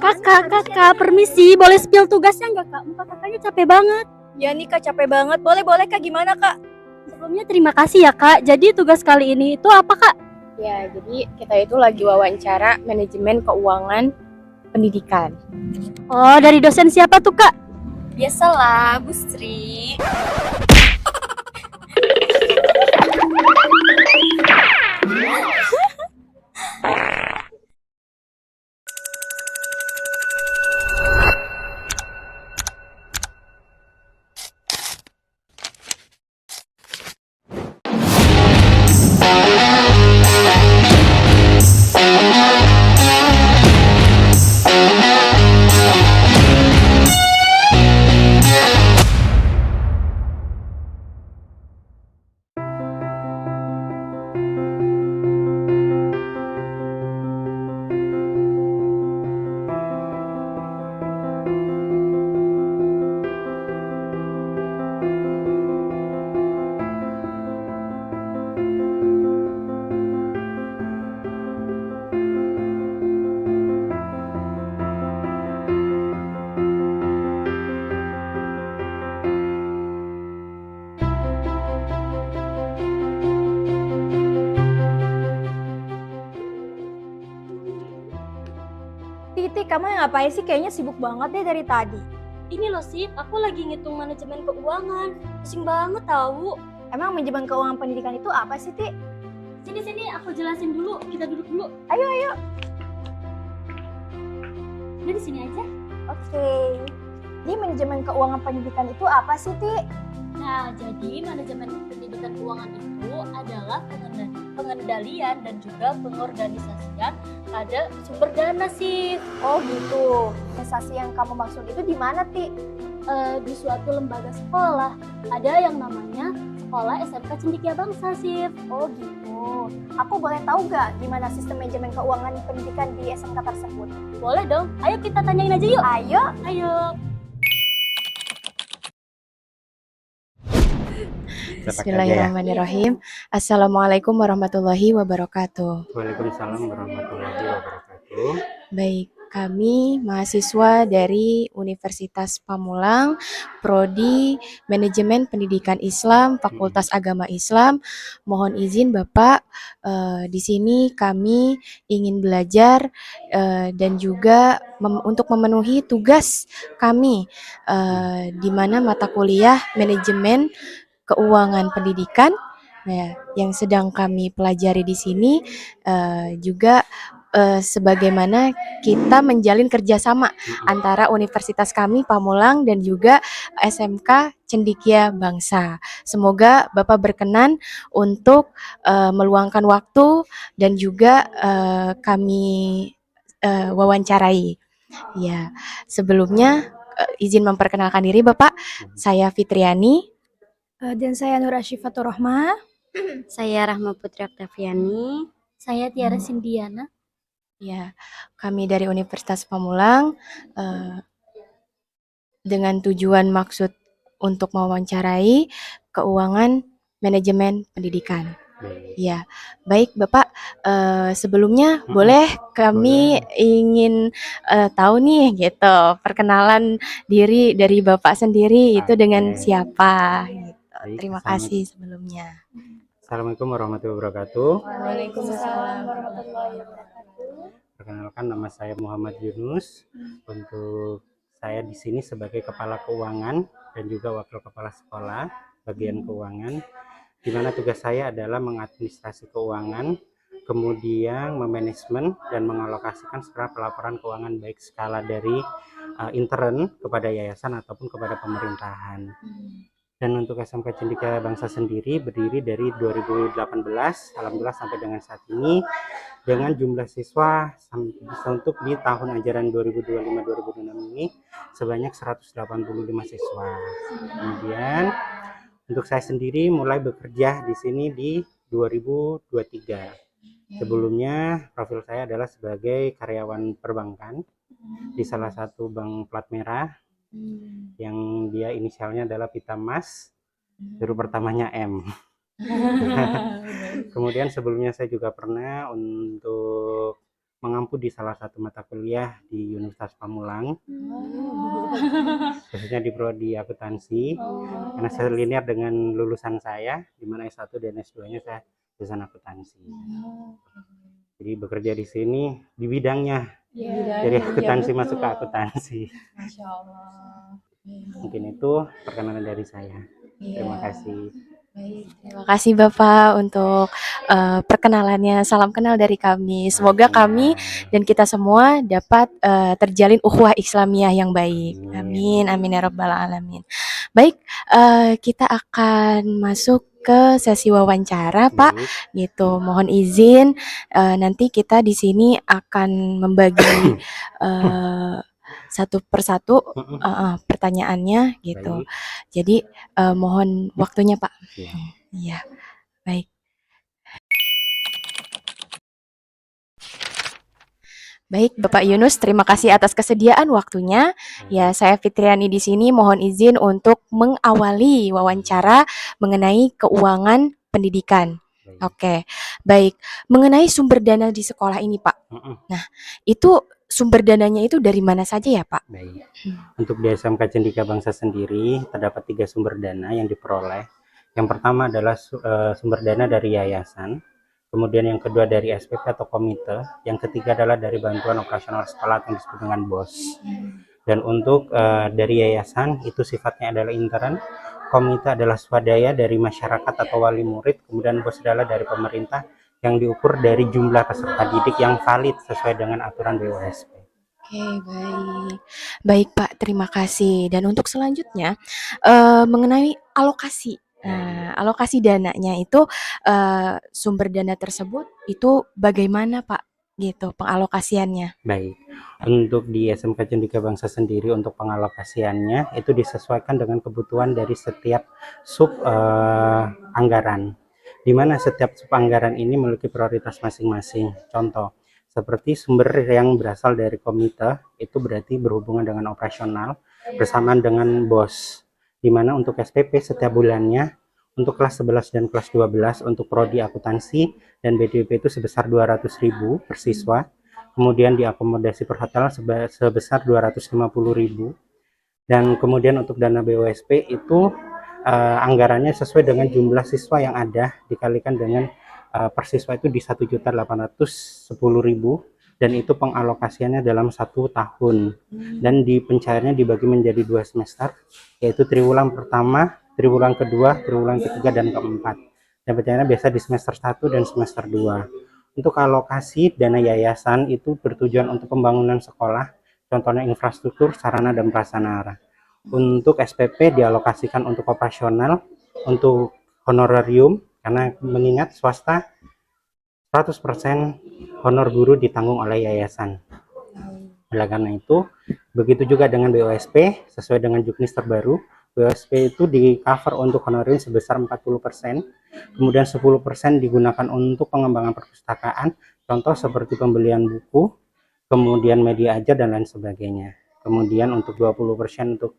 Kakak, permisi, boleh spill tugasnya nggak kak? Muka kakaknya capek banget. Ya nih kak, capek banget. Boleh kak, gimana kak? Sebelumnya terima kasih ya kak. Jadi tugas kali ini itu apa kak? Ya, jadi kita itu lagi wawancara manajemen keuangan pendidikan. Oh, dari dosen siapa tuh kak? Biasalah, Bu Sri. Titi, kamu yang ngapain sih? Kayaknya sibuk banget deh dari tadi. Ini loh Sip, aku lagi ngitung manajemen keuangan. Pusing banget tahu. Emang manajemen keuangan pendidikan itu apa sih, Ti? Sini aku jelasin dulu. Kita duduk dulu. Ayo. Udah di sini aja. Oke. Jadi manajemen keuangan pendidikan itu apa sih, Ti? Nah, jadi manajemen pendidikan keuangan itu adalah pengendalian dan juga pengorganisasian pada sumber dana sih. Oh gitu. Organisasi yang kamu maksud itu di mana, Ti? Di suatu lembaga sekolah ada yang namanya Sekolah SMK Cendekia Bangsa sih. Oh gitu. Aku boleh tahu gak gimana sistem manajemen keuangan pendidikan di SMK tersebut? Boleh dong. Ayo kita tanyain aja yuk. Ayo. Bismillahirrahmanirrahim. Assalamualaikum warahmatullahi wabarakatuh. Waalaikumsalam warahmatullahi wabarakatuh. Baik, kami mahasiswa dari Universitas Pamulang, Prodi Manajemen Pendidikan Islam, Fakultas Agama Islam. Mohon izin Bapak, di sini kami ingin belajar dan juga untuk memenuhi tugas kami, di mana mata kuliah manajemen keuangan pendidikan. Nah, yang sedang kami pelajari di sini juga sebagaimana kita menjalin kerjasama antara universitas kami Pamulang dan juga SMK Cendekia Bangsa. Semoga Bapak berkenan untuk meluangkan waktu dan juga kami wawancarai. Ya, sebelumnya izin memperkenalkan diri Bapak. Saya Fitriani. Dan saya Nur Asyifatur Rahmah. Saya Rahma Putri Oktaviani. Saya Tiara Sindiana. Ya, kami dari Universitas Pamulang dengan tujuan maksud untuk mewawancarai keuangan manajemen pendidikan. Ya, baik Bapak. Sebelumnya boleh kami ingin tahu nih gitu perkenalan diri dari Bapak sendiri itu dengan siapa? Gitu. Terima kasih sebelumnya. Assalamualaikum warahmatullahi wabarakatuh. Waalaikumsalam warahmatullahi wabarakatuh. Perkenalkan, nama saya Muhammad Yunus. Untuk saya di sini sebagai kepala keuangan dan juga wakil kepala sekolah bagian keuangan, di mana tugas saya adalah mengadministrasi keuangan, kemudian memanajemen dan mengalokasikan secara pelaporan keuangan baik skala dari intern kepada yayasan ataupun kepada pemerintahan. Dan untuk SMK Cendekia Bangsa sendiri berdiri dari 2018, alhamdulillah sampai dengan saat ini, dengan jumlah siswa untuk di tahun ajaran 2025-2026 ini sebanyak 185 siswa. Kemudian untuk saya sendiri mulai bekerja di sini di 2023. Sebelumnya profil saya adalah sebagai karyawan perbankan di salah satu bank plat merah yang dia inisialnya adalah Pita Mas, huruf pertamanya M. Kemudian sebelumnya saya juga pernah untuk mengampu di salah satu mata kuliah di Universitas Pamulang, khususnya di prodi akuntansi. Karena saya linear dengan lulusan saya, di mana S1 dan S2-nya saya lulusan akuntansi. Jadi bekerja di sini di bidangnya, dari akuntansi masuk ke akuntansi. Masya Allah. Mungkin itu perkenalan dari saya. Terima kasih. Baik, terima kasih Bapak untuk perkenalannya. Salam kenal dari kami. Semoga kami dan kita semua dapat terjalin ukhuwah Islamiyah yang baik. Amin, amin ya rabbal alamin. Baik, kita akan masuk ke sesi wawancara, Pak. Baik. Gitu. Mohon izin nanti kita di sini akan membagi satu persatu pertanyaannya gitu. Baik. Jadi mohon waktunya, Pak. Ya. Iya, baik. Baik, Bapak Yunus, terima kasih atas kesediaan waktunya. Ya, saya Fitriani di sini mohon izin untuk mengawali wawancara mengenai keuangan pendidikan. Baik. Oke, baik. Mengenai sumber dana di sekolah ini, Pak. Nah, itu sumber dananya itu dari mana saja ya, Pak? Baik. Untuk di SMK Cendika Bangsa sendiri terdapat 3 sumber dana yang diperoleh. Yang pertama adalah sumber dana dari yayasan, kemudian yang kedua dari SPP atau komite, yang ketiga adalah dari bantuan operasional sekolah yang disebut dengan BOS. Dan untuk dari yayasan itu sifatnya adalah intern, komite adalah swadaya dari masyarakat atau wali murid, kemudian BOS adalah dari pemerintah yang diukur dari jumlah peserta didik yang valid sesuai dengan aturan BOSP. Oke, baik. Baik, Pak, terima kasih. Dan untuk selanjutnya mengenai alokasi. Nah, alokasi dananya itu sumber dana tersebut itu bagaimana, Pak? Gitu, pengalokasiannya. Baik. Untuk di SMK Cendika Bangsa sendiri untuk pengalokasiannya itu disesuaikan dengan kebutuhan dari setiap sub anggaran. Di mana setiap sub anggaran ini memiliki prioritas masing-masing. Contoh, seperti sumber yang berasal dari komite itu berarti berhubungan dengan operasional bersamaan dengan BOS. Di mana untuk SPP setiap bulannya untuk kelas 11 dan kelas 12 untuk prodi akuntansi dan BDP itu sebesar 200.000 per siswa. Kemudian diakomodasi perhotelan sebesar 250.000. Dan kemudian untuk dana BOSP itu anggarannya sesuai dengan jumlah siswa yang ada dikalikan dengan per siswa itu di 1.810.000 dan itu pengalokasiannya dalam 1 tahun dan di pencairannya dibagi menjadi 2 semester, yaitu triwulan pertama, triwulan kedua, triwulan ketiga dan keempat. Dan pencairannya biasa di semester 1 dan semester 2. Untuk alokasi dana yayasan itu bertujuan untuk pembangunan sekolah, contohnya infrastruktur, sarana dan prasarana. Untuk SPP dialokasikan untuk operasional, untuk honorarium, karena mengingat swasta 100% honor guru ditanggung oleh yayasan. Oleh karena itu, begitu juga dengan BOSP, sesuai dengan juknis terbaru, BOSP itu di cover untuk honorarium sebesar 40%, kemudian 10% digunakan untuk pengembangan perpustakaan, contoh seperti pembelian buku, kemudian media ajar dan lain sebagainya. Kemudian untuk 20% untuk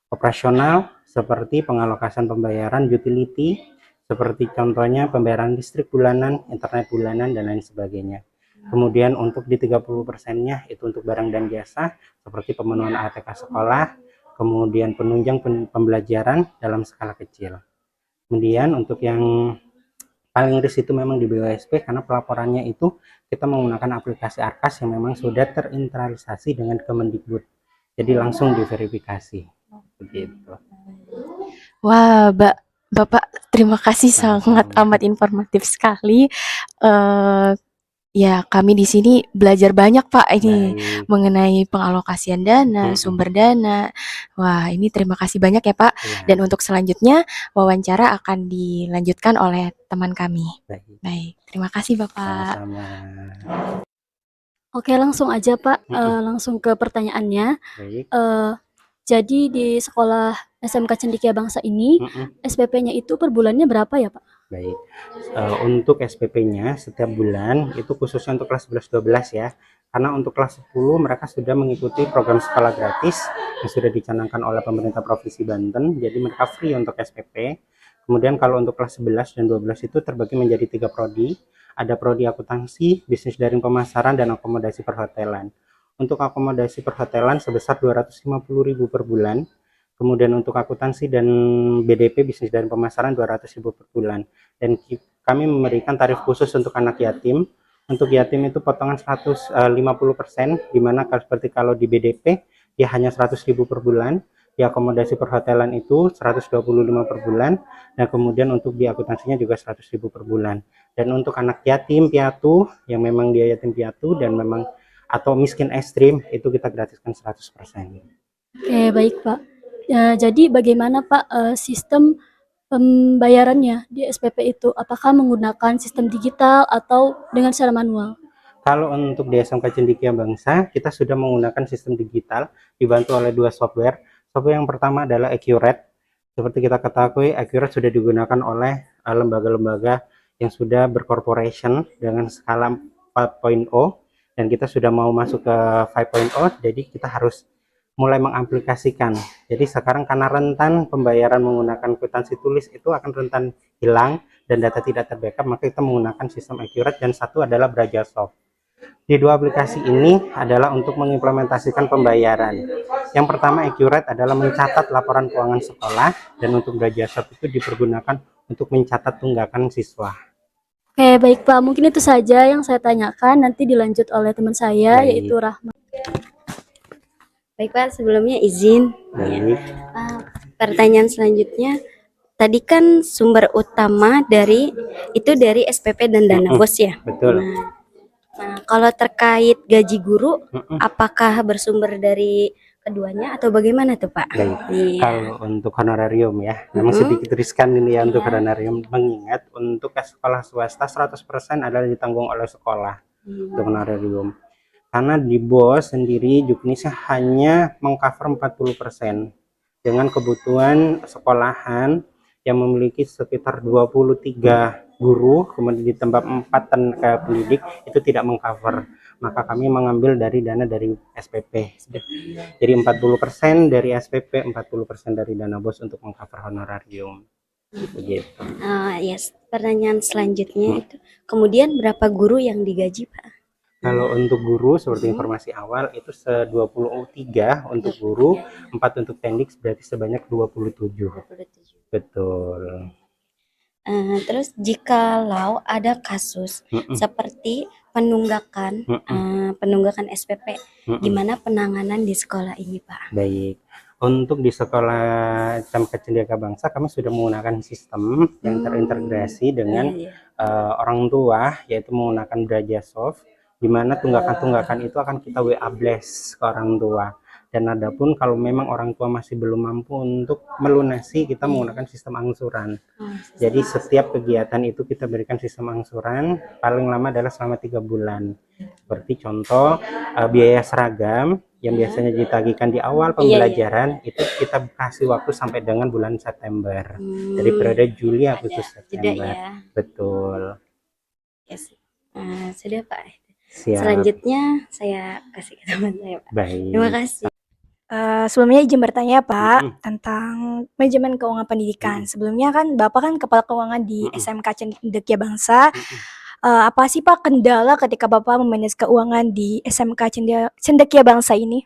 operasional, seperti pengalokasian pembayaran utility, seperti contohnya pembayaran listrik bulanan, internet bulanan, dan lain sebagainya. Kemudian untuk di 30%-nya itu untuk barang dan jasa, seperti pemenuhan ATK sekolah, kemudian penunjang pembelajaran dalam skala kecil. Kemudian untuk yang paling risiko itu memang di BOSP, karena pelaporannya itu kita menggunakan aplikasi Arkas yang memang sudah terintegrasi dengan Kemendikbud. Jadi langsung diverifikasi. Begitu. Wah, Bapak, terima kasih sangat amat informatif sekali. Ya, kami di sini belajar banyak, Pak, ini mengenai pengalokasian dana, sumber dana. Wah, ini terima kasih banyak ya, Pak. Dan untuk selanjutnya, wawancara akan dilanjutkan oleh teman kami. Baik, terima kasih, Bapak. Sama-sama. Oke, langsung aja Pak, langsung ke pertanyaannya. Baik. Jadi di sekolah SMK Cendikia Bangsa ini, SPP-nya itu per bulannya berapa ya Pak? Baik, untuk SPP-nya setiap bulan itu khususnya untuk kelas 11-12 ya, karena untuk kelas 10 mereka sudah mengikuti program sekolah gratis yang sudah dicanangkan oleh pemerintah Provinsi Banten, jadi mereka free untuk SPP. Kemudian kalau untuk kelas 11 dan 12 itu terbagi menjadi 3 prodi, ada prodi akuntansi, bisnis daring pemasaran, dan akomodasi perhotelan. Untuk akomodasi perhotelan sebesar 250.000 per bulan. Kemudian untuk akuntansi dan BDP, bisnis daring pemasaran, 200.000 per bulan. Dan kami memberikan tarif khusus untuk anak yatim. Untuk yatim itu potongan 150%, dimana seperti kalau di BDP dia hanya 100.000 per bulan, di akomodasi perhotelan itu 125 per bulan, dan kemudian untuk di akuntansinya juga 100.000 per bulan. Dan untuk anak yatim piatu yang memang dia yatim piatu dan memang atau miskin ekstrim itu kita gratiskan 100%. Oke, baik Pak. Jadi bagaimana Pak sistem pembayarannya di SPP itu? Apakah menggunakan sistem digital atau dengan secara manual? Kalau untuk di SMK Cendekia Bangsa, kita sudah menggunakan sistem digital dibantu oleh 2 software. Software yang pertama adalah Accurate. Seperti kita ketahui, Accurate sudah digunakan oleh lembaga-lembaga yang sudah berkorporation dengan skala 4.0, dan kita sudah mau masuk ke 5.0, jadi kita harus mulai mengaplikasikan. Jadi sekarang karena rentan pembayaran menggunakan kwitansi tulis itu akan rentan hilang dan data tidak terbackup, maka kita menggunakan sistem Accurate, dan satu adalah Brajasoft. Di 2 aplikasi ini adalah untuk mengimplementasikan pembayaran. Yang pertama Accurate adalah mencatat laporan keuangan sekolah, dan untuk Brajasoft itu dipergunakan untuk mencatat tunggakan siswa. Oke, baik Pak. Mungkin itu saja yang saya tanyakan. Nanti dilanjut oleh teman saya, Baik. yaitu Rahma. Baik Pak, sebelumnya izin. Baik. Pertanyaan selanjutnya, tadi kan sumber utama dari SPP dan dana bos ya. Betul. Nah, kalau terkait gaji guru, apakah bersumber dari keduanya atau bagaimana tuh Pak? Baik. Iya. Kalau untuk honorarium ya, memang sedikit riskan ini ya untuk honorarium, mengingat untuk sekolah swasta 100% adalah ditanggung oleh sekolah untuk honorarium. Karena di BOS sendiri Juknisnya hanya mengcover 40% dengan kebutuhan sekolahan yang memiliki sekitar 23 guru, kemudian ditambah 4 tenaga pendidik, itu tidak mengcover. Maka kami mengambil dari dana dari SPP. Jadi 40% dari SPP, 40% dari dana BOS untuk mengcover honorarium. Begitu. Yes. Pertanyaan selanjutnya itu, kemudian berapa guru yang digaji Pak? Kalau untuk guru, seperti informasi awal, itu 23 untuk guru, 4 untuk teknik, berarti sebanyak 27. Betul. Terus jikalau ada kasus seperti penunggakan SPP, gimana penanganan di sekolah ini Pak? Baik. Untuk di sekolah SMK Cendekia Bangsa, kami sudah menggunakan sistem yang terintegrasi dengan orang tua, yaitu menggunakan Brajasoft, di mana tunggakan-tunggakan itu akan kita WA blast ke orang tua. Dan adapun kalau memang orang tua masih belum mampu untuk melunasi, kita menggunakan sistem angsuran. Jadi setiap kegiatan itu kita berikan sistem angsuran, paling lama adalah selama 3 bulan. Seperti contoh biaya seragam yang biasanya ditagihkan di awal pembelajaran, itu kita kasih waktu sampai dengan bulan September. Dari periode Juli Agustus September. Betul. Yes. Sudah Pak. Siap. Selanjutnya saya kasih ke teman saya Pak. Baik. Terima kasih. Sebelumnya izin bertanya Pak tentang manajemen keuangan pendidikan. Sebelumnya kan Bapak kan kepala keuangan di SMK Cendekia Bangsa. Apa sih Pak kendala ketika Bapak memanage keuangan di SMK Cendekia Bangsa ini?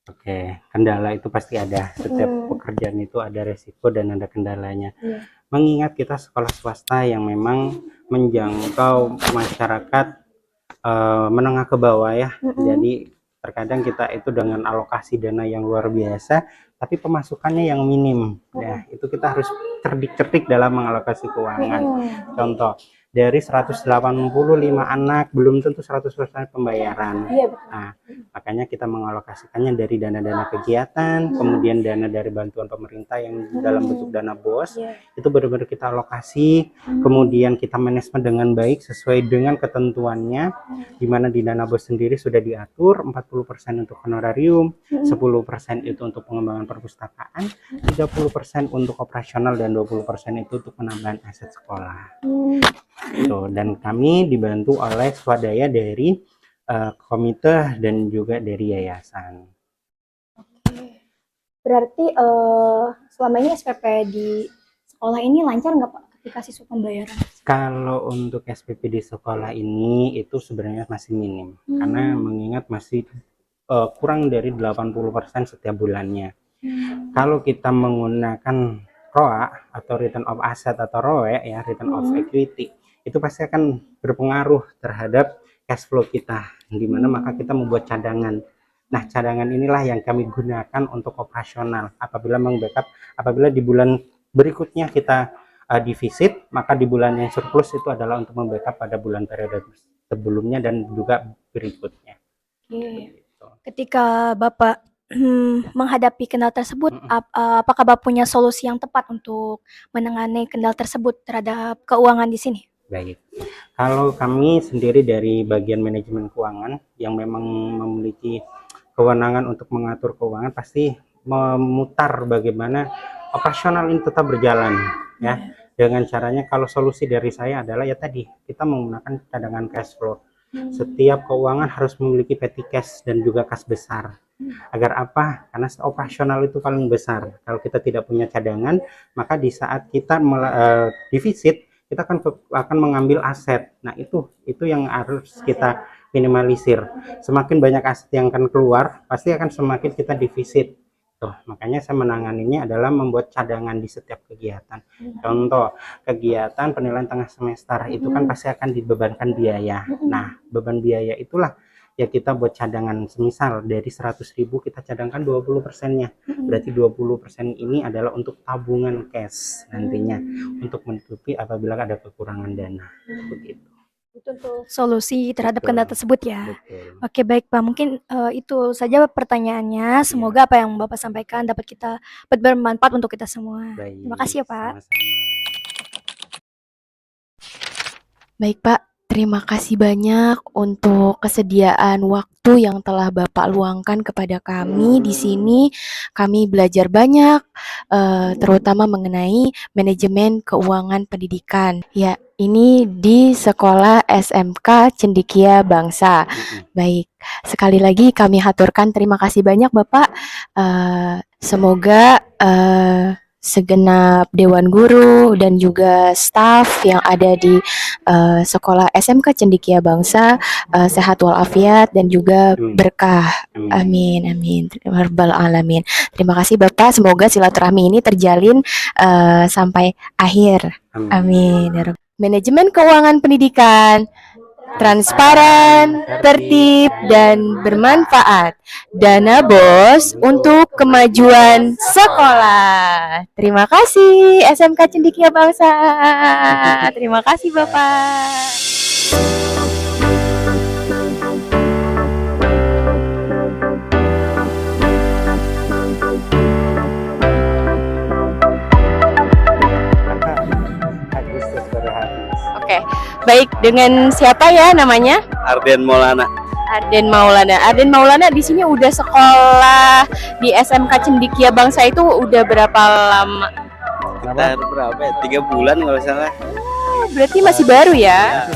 Oke, kendala itu pasti ada. Setiap pekerjaan itu ada resiko dan ada kendalanya. Mengingat kita sekolah swasta yang memang menjangkau masyarakat menengah ke bawah ya. Jadi terkadang kita itu dengan alokasi dana yang luar biasa, tapi pemasukannya yang minim. Ya, itu kita harus cerdik-cerdik dalam mengalokasi keuangan. Contoh, dari 185 anak belum tentu 100% pembayaran. Nah, makanya kita mengalokasikannya dari dana-dana kegiatan, kemudian dana dari bantuan pemerintah yang dalam bentuk dana BOS. Itu benar-benar kita alokasi, kemudian kita manajemen dengan baik sesuai dengan ketentuannya, di mana di dana BOS sendiri sudah diatur 40% untuk honorarium, 10% itu untuk pengembangan perpustakaan, 30% untuk operasional, dan 20% itu untuk penambahan aset sekolah. Tuh, dan kami dibantu oleh swadaya dari komite dan juga dari yayasan. Berarti selama ini SPP di sekolah ini lancar nggak Pak aplikasi pembayaran? Kalau untuk SPP di sekolah ini itu sebenarnya masih minim, karena mengingat masih kurang dari 80% setiap bulannya. Kalau kita menggunakan ROA atau return of asset atau ROE ya, return of equity, itu pasti akan berpengaruh terhadap cash flow kita, di mana maka kita membuat cadangan. Nah, cadangan inilah yang kami gunakan untuk operasional apabila di bulan berikutnya kita defisit, maka di bulan yang surplus itu adalah untuk membackup pada bulan periode sebelumnya dan juga berikutnya. Ketika Bapak menghadapi kendala tersebut, apakah Bapak punya solusi yang tepat untuk menangani kendala tersebut terhadap keuangan di sini? Baik, kalau kami sendiri dari bagian manajemen keuangan yang memang memiliki kewenangan untuk mengatur keuangan, pasti memutar bagaimana operasional ini tetap berjalan ya. Dengan caranya, kalau solusi dari saya adalah ya tadi, kita menggunakan cadangan cash flow. Setiap keuangan harus memiliki petty cash dan juga kas besar. Agar apa? Karena operasional itu paling besar. Kalau kita tidak punya cadangan, maka di saat kita defisit, kita akan mengambil aset. Nah, itu yang harus kita minimalisir. Semakin banyak aset yang akan keluar, pasti akan semakin kita defisit. Tuh, makanya saya menanganinya adalah membuat cadangan di setiap kegiatan. Contoh, kegiatan penilaian tengah semester itu kan pasti akan dibebankan biaya. Nah, beban biaya itulah ya kita buat cadangan. Semisal dari 100.000 kita cadangkan 20%-nya. Berarti 20% ini adalah untuk tabungan cash nantinya, untuk menutupi apabila ada kekurangan dana. Begitu. Itu untuk solusi terhadap kendala tersebut ya. Betul. Oke, baik Pak, mungkin itu saja pertanyaannya. Semoga apa yang Bapak sampaikan dapat bermanfaat untuk kita semua. Baik, Terima kasih ya Pak. sama-sama. Baik Pak, terima kasih banyak untuk kesediaan waktu yang telah Bapak luangkan kepada kami di sini. Kami belajar banyak, terutama mengenai manajemen keuangan pendidikan. Ya, ini di Sekolah SMK Cendekia Bangsa. Baik, sekali lagi kami haturkan terima kasih banyak Bapak. Semoga segenap Dewan Guru dan juga staf yang ada di Sekolah SMK Cendekia Bangsa sehat walafiat dan juga berkah. Amin, amin. Rabbal alamin. Terima kasih Bapak. Semoga silaturahmi ini terjalin sampai akhir. Amin. Manajemen keuangan pendidikan transparan, tertib, dan bermanfaat. Dana BOS untuk kemajuan sekolah. Terima kasih SMK Cendekia Bangsa. Terima kasih Bapak. Agustus baru habis. Oke, baik, dengan siapa ya namanya? Arden Maulana. Arden Maulana. Arden Maulana di sini udah sekolah di SMK Cendekia Bangsa itu udah berapa lama? Sekitar berapa ya? 3 bulan kalau salah. Berarti masih baru ya?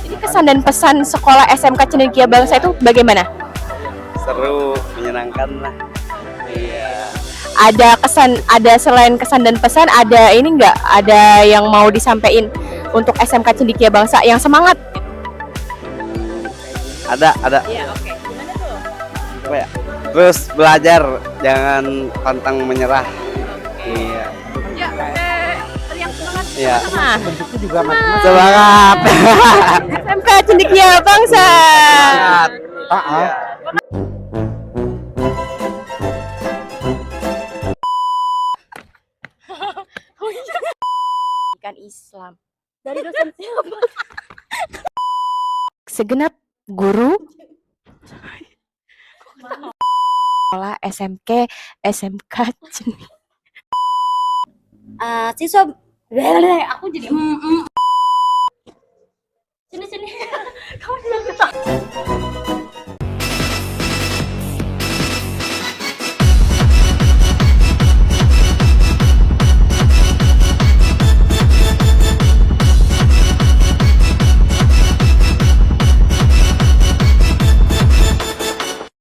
Jadi kesan dan pesan sekolah SMK Cendekia Bangsa itu bagaimana? Seru, menyenangkan lah. Iya. Ada selain kesan dan pesan, ada ini enggak? Ada yang mau disampaikan untuk SMK Cendekia Bangsa yang semangat? Ada. Iya, oke. Gimana tuh? Apa ya? Terus belajar, jangan pantang menyerah. Iya. Ya, teriak semangat. Iya. Nah, Bentuknya juga macam-macam. Semangat. SMK Cendekia Bangsa. Iya. Pendidikan Islam. Dari dosen siapa? Segenap guru sekolah SMK Cendekia. Siswa aku jadi Sini. Kamu jangan ketawa.